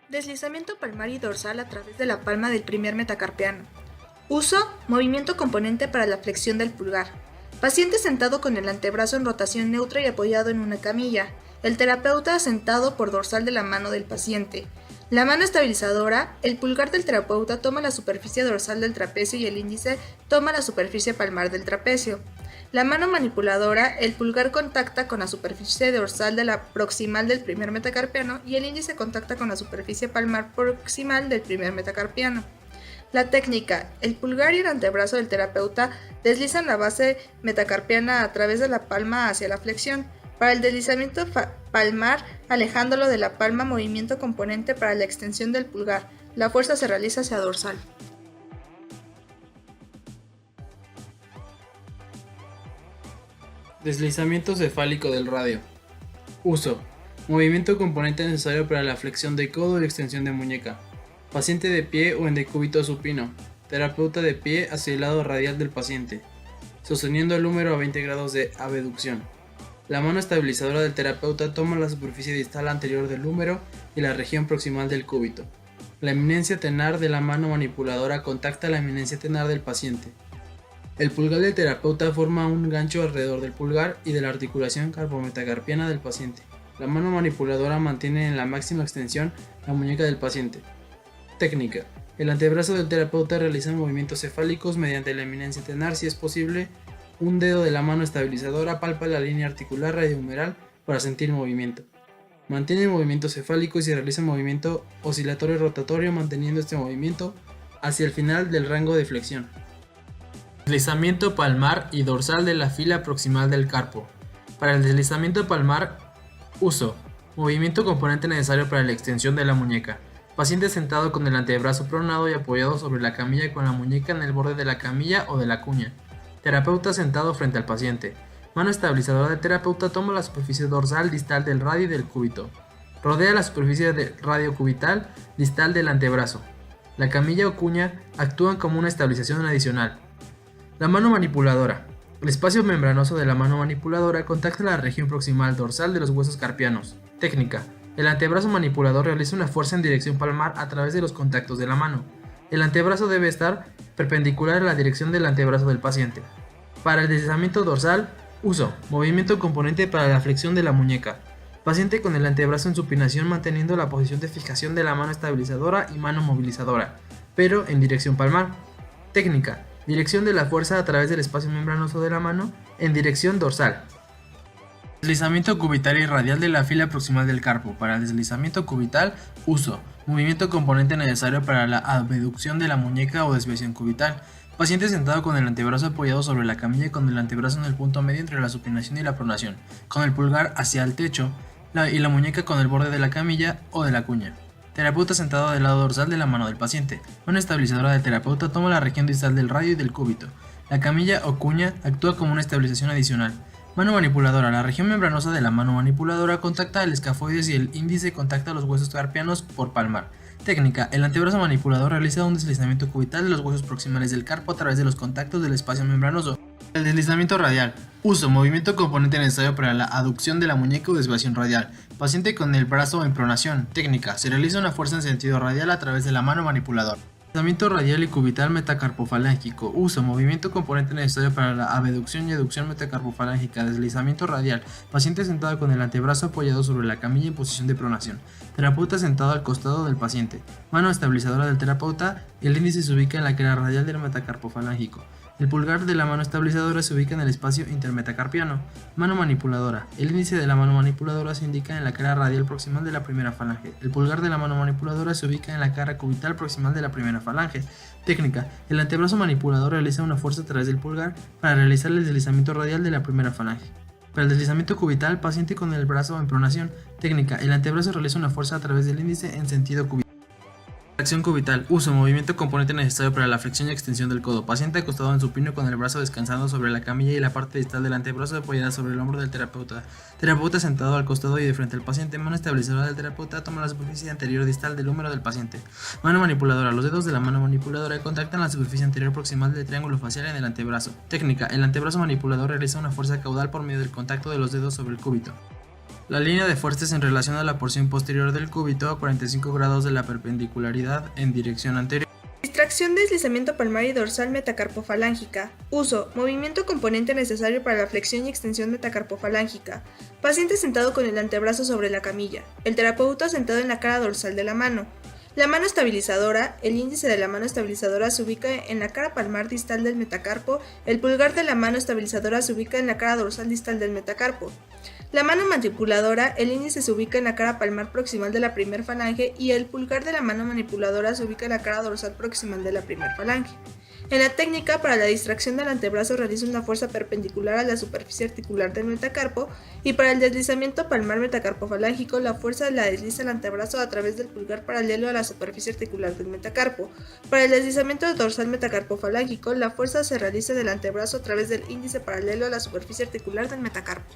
Deslizamiento palmar y dorsal a través de la palma del primer metacarpiano. Uso: movimiento componente para la flexión del pulgar. Paciente sentado con el antebrazo en rotación neutra y apoyado en una camilla. El terapeuta sentado por dorsal de la mano del paciente. La mano estabilizadora: el pulgar del terapeuta toma la superficie dorsal del trapecio y el índice toma la superficie palmar del trapecio. La mano manipuladora: el pulgar contacta con la superficie dorsal de la proximal del primer metacarpiano y el índice contacta con la superficie palmar proximal del primer metacarpiano. La técnica: el pulgar y el antebrazo del terapeuta deslizan la base metacarpiana a través de la palma hacia la flexión. Para el deslizamiento palmar, alejándolo de la palma, movimiento componente para la extensión del pulgar. La fuerza se realiza hacia dorsal. Deslizamiento cefálico del radio. Uso: movimiento componente necesario para la flexión de codo y extensión de muñeca. Paciente de pie o en decúbito supino. Terapeuta de pie hacia el lado radial del paciente, sosteniendo el húmero a 20 grados de abducción. La mano estabilizadora del terapeuta toma la superficie distal anterior del húmero y la región proximal del cúbito. La eminencia tenar de la mano manipuladora contacta la eminencia tenar del paciente. El pulgar del terapeuta forma un gancho alrededor del pulgar y de la articulación carpometacarpiana del paciente. La mano manipuladora mantiene en la máxima extensión la muñeca del paciente. Técnica: el antebrazo del terapeuta realiza movimientos cefálicos mediante la eminencia tenar. Si es posible, un dedo de la mano estabilizadora palpa la línea articular radiohumeral para sentir movimiento. Mantiene el movimiento cefálico y se realiza movimiento oscilatorio rotatorio manteniendo este movimiento hacia el final del rango de flexión. Deslizamiento palmar y dorsal de la fila proximal del carpo. Para el deslizamiento palmar, uso: movimiento componente necesario para la extensión de la muñeca. Paciente sentado con el antebrazo pronado y apoyado sobre la camilla con la muñeca en el borde de la camilla o de la cuña. Terapeuta sentado frente al paciente. Mano estabilizadora del terapeuta toma la superficie dorsal distal del radio y del cúbito. Rodea la superficie radiocubital distal del antebrazo. La camilla o cuña actúan como una estabilización adicional. La mano manipuladora. El espacio membranoso de la mano manipuladora contacta la región proximal dorsal de los huesos carpianos. Técnica: el antebrazo manipulador realiza una fuerza en dirección palmar a través de los contactos de la mano. El antebrazo debe estar perpendicular a la dirección del antebrazo del paciente. Para el deslizamiento dorsal, uso: movimiento componente para la flexión de la muñeca. Paciente con el antebrazo en supinación manteniendo la posición de fijación de la mano estabilizadora y mano movilizadora, pero en dirección palmar. Técnica: dirección de la fuerza a través del espacio membranoso de la mano en dirección dorsal. Deslizamiento cubital y radial de la fila proximal del carpo. Para el deslizamiento cubital, uso: movimiento componente necesario para la abducción de la muñeca o desviación cubital. Paciente sentado con el antebrazo apoyado sobre la camilla y con el antebrazo en el punto medio entre la supinación y la pronación, con el pulgar hacia el techo y la muñeca con el borde de la camilla o de la cuña. Terapeuta sentado del lado dorsal de la mano del paciente. Mano estabilizadora del terapeuta toma la región distal del radio y del cúbito. La camilla o cuña actúa como una estabilización adicional. Mano manipuladora. La región membranosa de la mano manipuladora contacta el escafoides y el índice contacta los huesos carpianos por palmar. Técnica: el antebrazo manipulador realiza un deslizamiento cubital de los huesos proximales del carpo a través de los contactos del espacio membranoso. El deslizamiento radial. Uso: movimiento componente necesario para la aducción de la muñeca o desviación radial. Paciente con el brazo en pronación. Técnica: se realiza una fuerza en sentido radial a través de la mano manipuladora. Deslizamiento radial y cubital metacarpofalángico. Uso: movimiento componente necesario para la abducción y aducción metacarpofalángica. Deslizamiento radial. Paciente sentado con el antebrazo apoyado sobre la camilla en posición de pronación. Terapeuta sentado al costado del paciente. Mano estabilizadora del terapeuta. El índice se ubica en la cara radial del metacarpofalángico. El pulgar de la mano estabilizadora se ubica en el espacio intermetacarpiano. Mano manipuladora. El índice de la mano manipuladora se indica en la cara radial proximal de la primera falange. El pulgar de la mano manipuladora se ubica en la cara cubital proximal de la primera falange. Técnica: el antebrazo manipulador realiza una fuerza a través del pulgar para realizar el deslizamiento radial de la primera falange. Para el deslizamiento cubital, paciente con el brazo en pronación. Técnica: el antebrazo realiza una fuerza a través del índice en sentido cubital. Flexión cubital. Uso: movimiento componente necesario para la flexión y extensión del codo. Paciente acostado en supino con el brazo descansando sobre la camilla y la parte distal del antebrazo apoyada sobre el hombro del terapeuta. Terapeuta sentado al costado y de frente al paciente. Mano estabilizadora del terapeuta toma la superficie anterior distal del húmero del paciente. Mano manipuladora. Los dedos de la mano manipuladora contactan la superficie anterior proximal del triángulo facial en el antebrazo. Técnica: el antebrazo manipulador realiza una fuerza caudal por medio del contacto de los dedos sobre el cúbito. La línea de fuerza es en relación a la porción posterior del cúbito a 45 grados de la perpendicularidad en dirección anterior. Distracción, deslizamiento palmar y dorsal metacarpofalángica. Uso, movimiento componente necesario para la flexión y extensión metacarpofalángica. Paciente sentado con el antebrazo sobre la camilla. El terapeuta sentado en la cara dorsal de la mano. La mano estabilizadora, el índice de la mano estabilizadora se ubica en la cara palmar distal del metacarpo, el pulgar de la mano estabilizadora se ubica en la cara dorsal distal del metacarpo. La mano manipuladora, el índice se ubica en la cara palmar proximal de la primer falange y el pulgar de la mano manipuladora se ubica en la cara dorsal proximal de la primer falange. En la técnica, para la distracción del antebrazo realiza una fuerza perpendicular a la superficie articular del metacarpo y para el deslizamiento palmar metacarpofalángico la fuerza la desliza el antebrazo a través del pulgar paralelo a la superficie articular del metacarpo. Para el deslizamiento dorsal metacarpofalángico la fuerza se realiza del antebrazo a través del índice paralelo a la superficie articular del metacarpo.